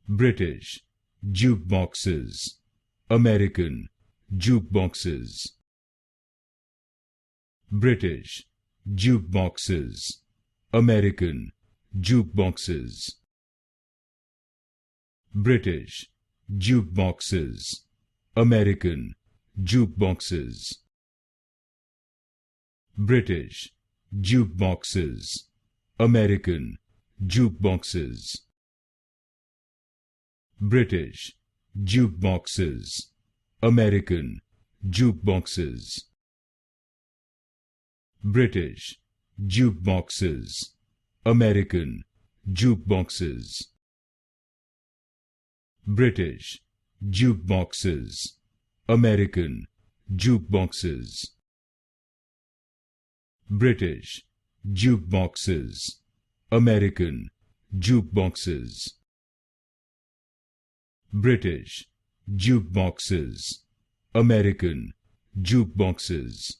British jukeboxes, American jukeboxes. British jukeboxes, American jukeboxes. British jukeboxes, American jukeboxes. British jukeboxes, American jukeboxes. British jukeboxes, American jukeboxes. British jukeboxes, American jukeboxes. British jukeboxes, American jukeboxes. British jukeboxes, American jukeboxes. British jukeboxes, American jukeboxes.